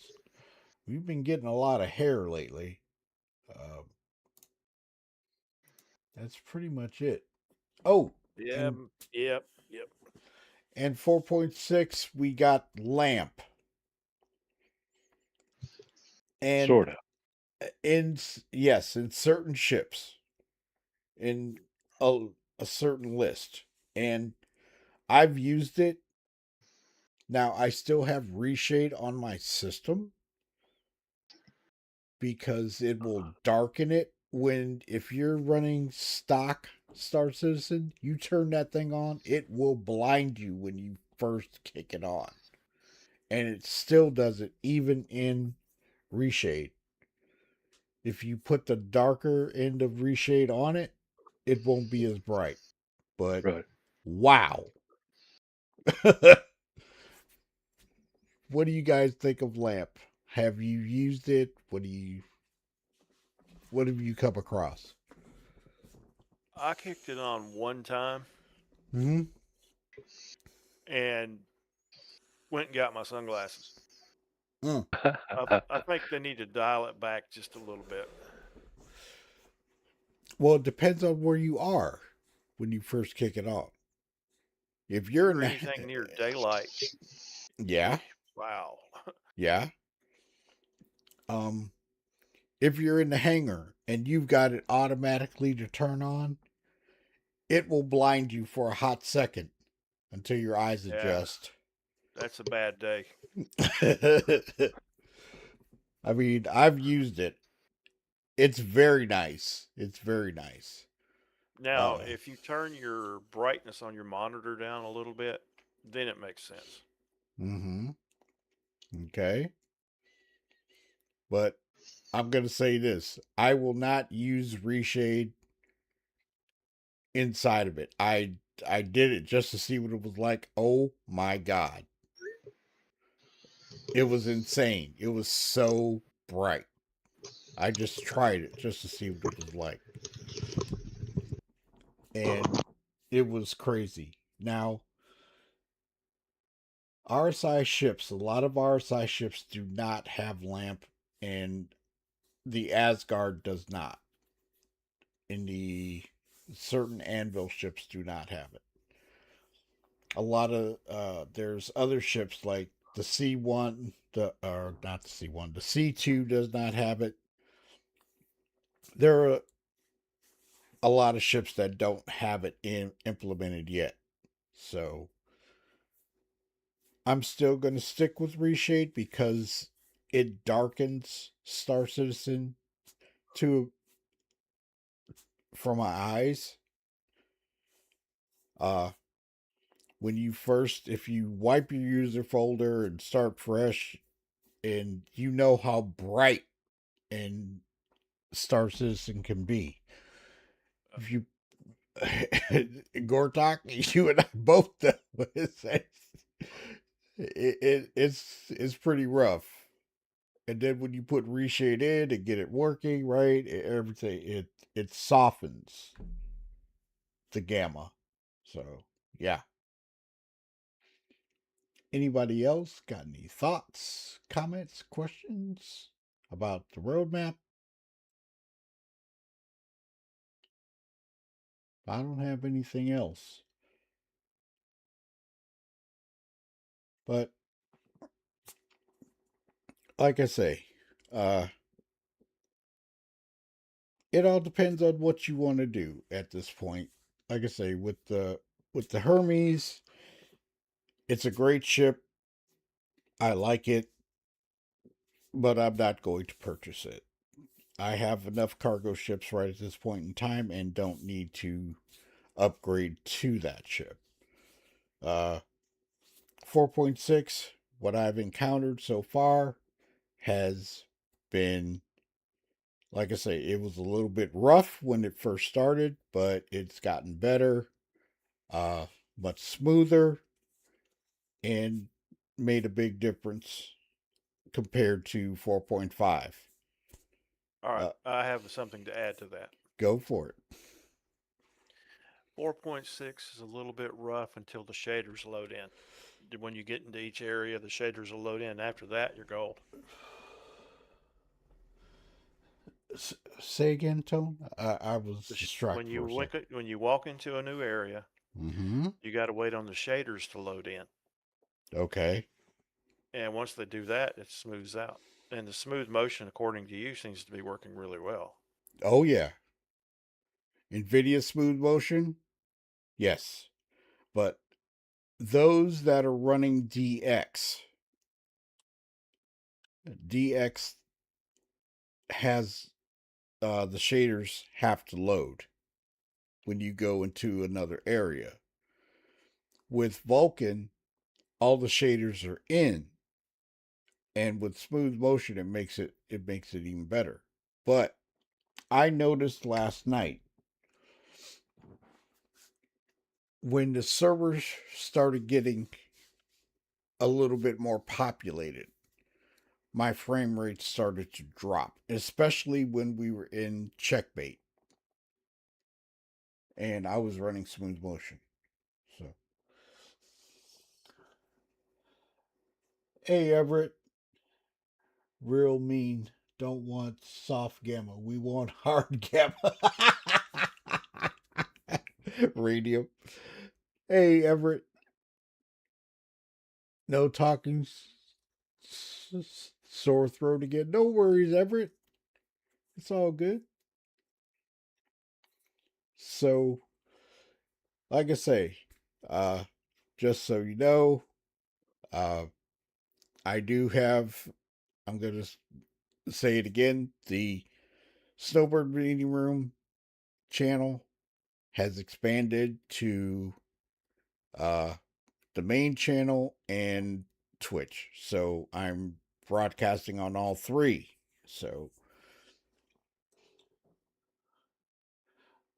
We've been getting a lot of hair lately. That's pretty much it. Oh, Yeah, yep. and 4.6, we got lamp. And Sort of. in certain ships, in a certain list, and I've used it. Now I still have reshade on my system because it will darken it when, if you're running stock Star Citizen, you turn that thing on, it will blind you when you first kick it on. And it still does it even in reshade. If you put the darker end of reshade on it, it won't be as bright. But Right. wow. What do you guys think of lamp? Have you used it? What have you come across? I kicked it on one time Mm-hmm. and went and got my sunglasses. Mm. I think they need to dial it back just a little bit. Well, it depends on where you are when you first kick it off. If you're in Or the anything near daylight. yeah, Wow. yeah. If you're in the hangar and you've got it automatically to turn on, it will blind you for a hot second until your eyes Yeah, adjust. that's a bad day. I mean, I've used it it's very nice. It's very nice. Now, if you turn your brightness on your monitor down a little bit, then it makes sense. Mm-hmm. Okay. But I'm gonna say this: I will not use reshade inside of it. I did it just to see what it was like. Oh my god. It was insane. It was so bright. I just tried it just to see what it was like. And it was crazy. Now, RSI ships, a lot of RSI ships do not have lamp, and the Asgard does not. In the certain Anvil ships do not have it. A lot of there's other ships like the C1, or not the C1, the C2 does not have it. There are a lot of ships that don't have it implemented yet. So I'm still going to stick with Reshade because it darkens Star Citizen to for my eyes. When you first, if you wipe your user folder and start fresh, and you know how bright and Star Citizen can be. If you Gortok, you and I both know it's pretty rough. And then when you put reshade in and get it working right, everything it softens the gamma. So yeah. Anybody else got any thoughts, comments, questions about the roadmap? I don't have anything else. But like I say, it all depends on what you want to do at this point. Like I say, with the Hermes, it's a great ship. I like it, but I'm not going to purchase it. I have enough cargo ships right at this point in time and don't need to upgrade to that ship. 4.6, what I've encountered so far has been, like I say, it was a little bit rough when it first started, but it's gotten better, much smoother, and made a big difference compared to 4.5. All right, I have something to add to that. Go for it. 4.6 is a little bit rough until the shaders load in. When you get into each area, the shaders will load in. After that, you're gold. Say again, Tone. I was distracted when you for a second. when you walk into a new area, Mm-hmm. you got to wait on the shaders to load in. Okay. And once they do that, it smooths out. And the smooth motion, according to you, seems to be working really well. Oh yeah. NVIDIA smooth motion, yes, but those that are running DX has the shaders have to load when you go into another area. With Vulkan, all the shaders are in, and with smooth motion, it makes it even better. But I noticed last night when the servers started getting a little bit more populated, my frame rate started to drop, especially when we were in checkmate and I was running smooth motion. So, hey, Everett, real mean. Don't want soft gamma. We want hard gamma. Radio. Hey, Everett. No talking sore throat again. No worries, Everett. It's all good. So, like I say, just so you know, uh, I do have, I'm going to say it again, the Snowbird Meeting Room channel has expanded to the main channel and Twitch. So I'm broadcasting on all three. So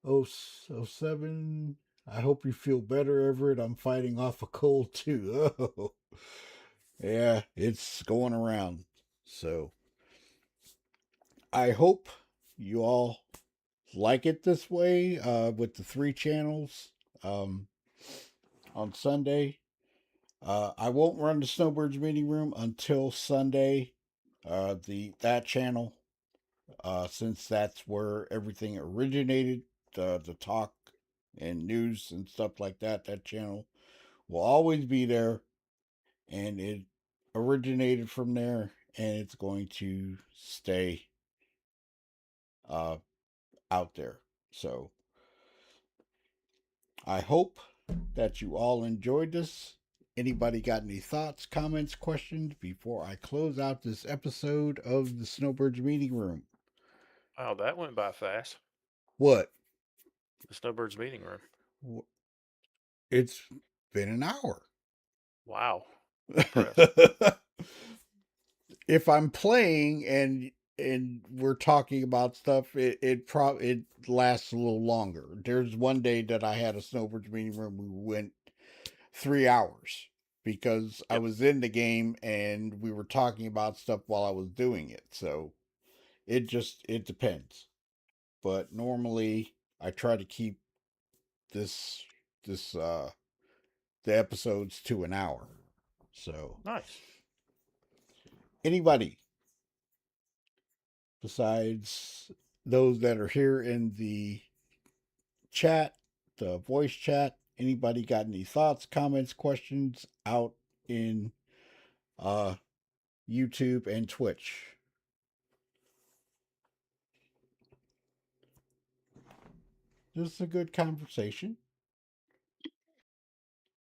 07. I hope you feel better, Everett. I'm fighting off a cold too. Oh, yeah, it's going around. So I hope you all like it this way with the three channels on Sunday. I won't run the Snowbirds Meeting Room until Sunday. That channel, since that's where everything originated, the talk and news and stuff like that. That channel will always be there, and it originated from there, and it's going to stay out there. So I hope that you all enjoyed this. Anybody got any thoughts, comments, questions before I close out this episode of the Snowbirds Meeting Room? Wow, that went by fast. What? The Snowbirds meeting room. It's been an hour. Wow. Impressed. If I'm playing and we're talking about stuff, it lasts a little longer. There's one day that I had a Snowbirds Meeting Room. We went 3 hours because I Yep. was in the game and we were talking about stuff while I was doing it. So it depends. But normally I try to keep this the episodes to an hour. So Nice. anybody besides those that are here in the chat, the voice chat, anybody got any thoughts, comments, questions out in YouTube and Twitch? Just a good conversation.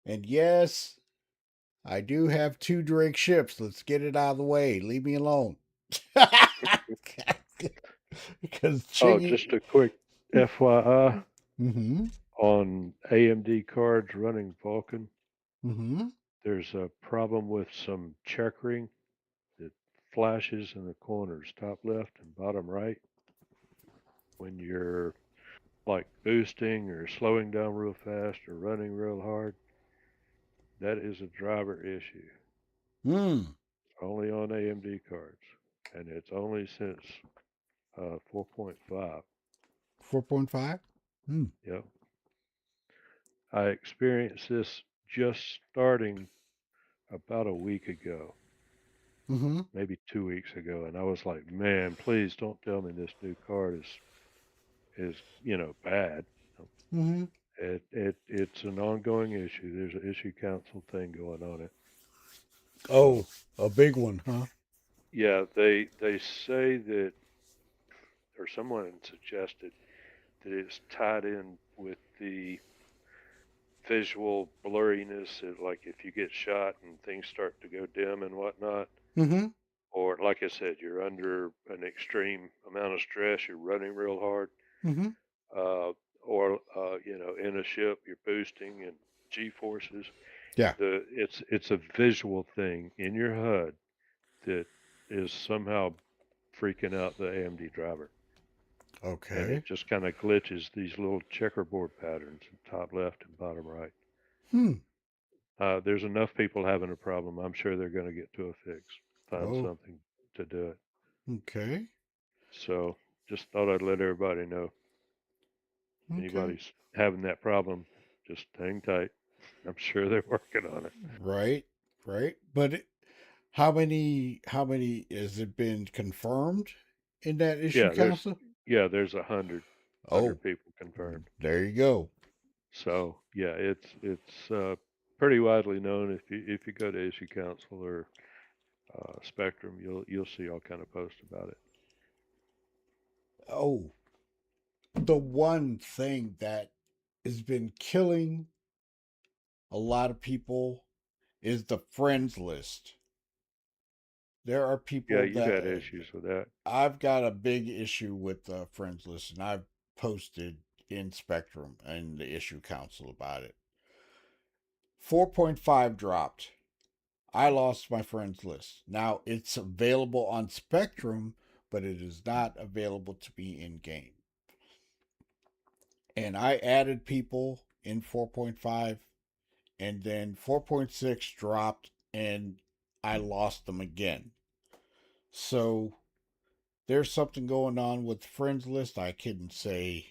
And yes, I do have 2 Drake ships. Let's get it out of the way. Leave me alone. Because Oh, Chiggy. just a quick FYI Mm-hmm. on AMD cards running Vulkan. Mm-hmm. There's a problem with some checkering that flashes in the corners, top left and bottom right, when you're like boosting or slowing down real fast or running real hard. That is a driver issue. Only on AMD cards, and it's only since 4.5. 4.5? Yep. I experienced this just starting about a week ago, Mm-hmm. maybe 2 weeks ago, and I was like, man, please don't tell me this new card is bad. Mm-hmm. It's an ongoing issue. There's an issue council thing going on it. Oh, a big one, huh? Yeah, they say that, or someone suggested that it's tied in with the visual blurriness, like if you get shot and things start to go dim and whatnot, Mm-hmm. or like I said, you're under an extreme amount of stress, you're running real hard, Mm-hmm. or in a ship you're boosting and G-forces. Yeah. It's a visual thing in your HUD that is somehow freaking out the AMD driver. Okay. And it just kind of glitches these little checkerboard patterns in top left and bottom right. There's enough people having a problem. I'm sure they're going to get to a fix, find something to do it. Okay. So just thought I'd let everybody know. Anybody's having that problem, just hang tight. I'm sure they're working on it. Right. But how many has it been confirmed in that issue council? There's 100 people confirmed. There you go. So yeah, it's pretty widely known. If you go to issue council or Spectrum, you'll see all kind of posts about it. Oh, the one thing that has been killing a lot of people is the friends list. there are Yeah, people you that got issues with that. I've got a big issue with the friends list, and I've posted in Spectrum and the issue council about it. 4.5 dropped. I lost my friends list. Now it's available on Spectrum, but it is not available to me in game. And I added people in 4.5, and then 4.6 dropped, and I lost them again. So there's something going on with the friends list. I couldn't say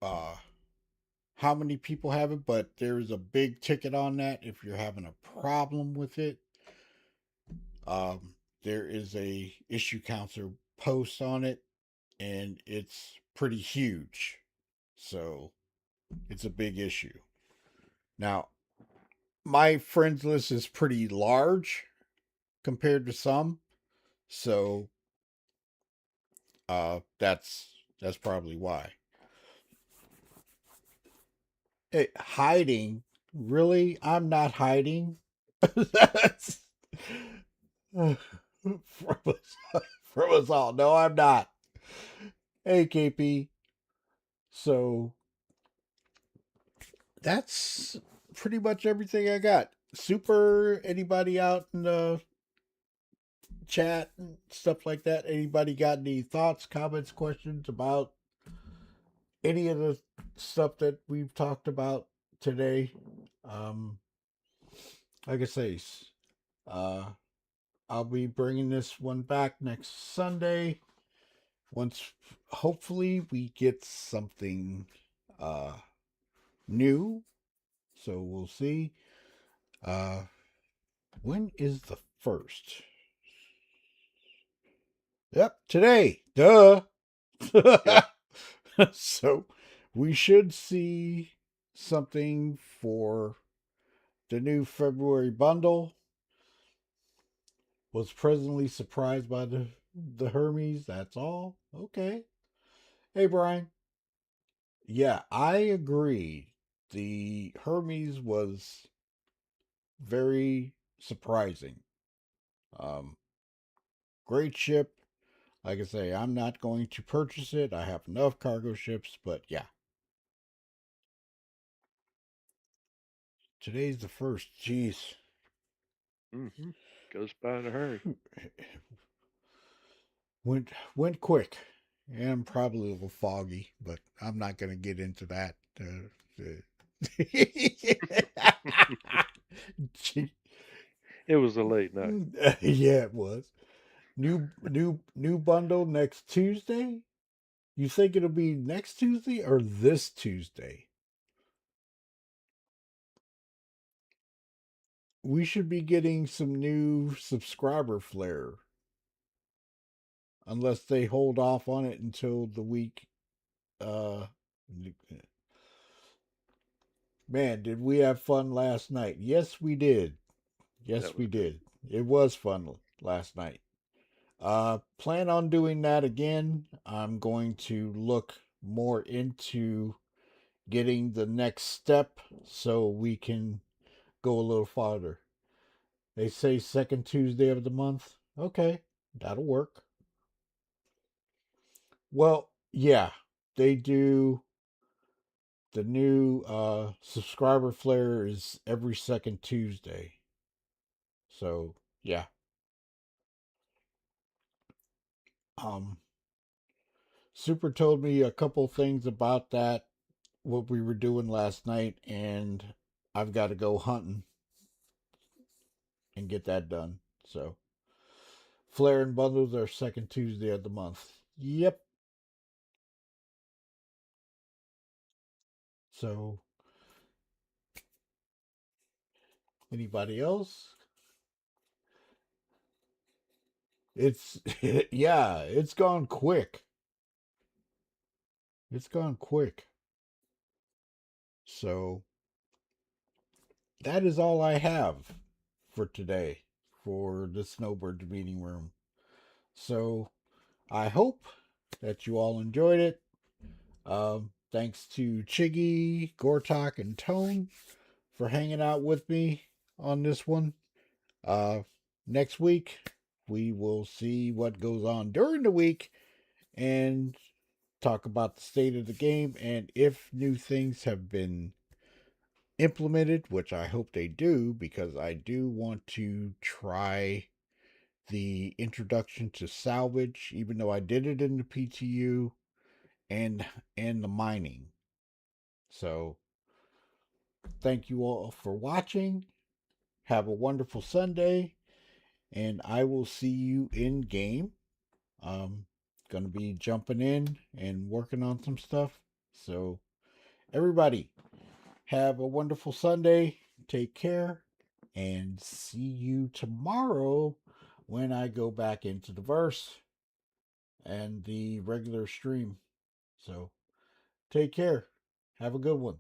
how many people have it, but there's a big ticket on that if you're having a problem with it. There is a issue counselor post on it, and it's pretty huge. So it's a big issue. Now, my friends list is pretty large compared to some. So that's probably why. Hey, hiding? Really? I'm not hiding. That's from us all. No, I'm not. Hey, KP. So that's pretty much everything I got. Super. Anybody out in the chat and stuff like that? Anybody got any thoughts, comments, questions about any of the stuff that we've talked about today? Like I say, I'll be bringing this one back next Sunday. Once, hopefully, we get something new. So we'll see. When is the 1st? Yep, today. Duh. Yeah. So we should see something for the new February bundle. Was presently surprised by the Hermes. That's all. Okay. Hey, Brian. Yeah, I agree. The Hermes was very surprising. Great ship. Like I say, I'm not going to purchase it. I have enough cargo ships, but yeah. Today's the 1st. Jeez. Goes by in a hurry. Went quick. And probably a little foggy, but I'm not going to get into that. It was a late night. Yeah, it was. New bundle next Tuesday? You think it'll be next Tuesday or this Tuesday? We should be getting some new subscriber flare. Unless they hold off on it until the week. Man, did we have fun last night? Yes, we did. Yes, we did. It was fun last night. Plan on doing that again. I'm going to look more into getting the next step so we can go a little farther. They say second Tuesday of the month. Okay, that'll work. Well, yeah, they do. The new subscriber flare is every second Tuesday. So, yeah. Super told me a couple things about that, what we were doing last night, and I've got to go hunting and get that done. So, flare and bundles are second Tuesday of the month. Yep. So, anybody else? It's, yeah, it's gone quick. It's gone quick. So, that is all I have for today for the Snowbirds meeting room. So, I hope that you all enjoyed it. Thanks to Chiggy, Gortok, and Tone for hanging out with me on this one. Next week, we will see what goes on during the week and talk about the state of the game and if new things have been implemented, which I hope they do, because I do want to try the introduction to salvage, even though I did it in the PTU and the mining. So thank you all for watching. Have a wonderful Sunday, and I will see you in game. Gonna be jumping in and working on some stuff. So everybody, have a wonderful Sunday. Take care, and see you tomorrow when I go back into the verse and the regular stream. So take care. Have a good one.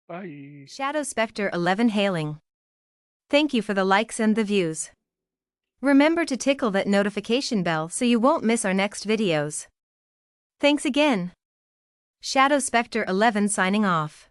Bye. Shadow Spectre 11 hailing. Thank you for the likes and the views. Remember to tickle that notification bell so you won't miss our next videos. Thanks again. Shadow Spectre 11 signing off.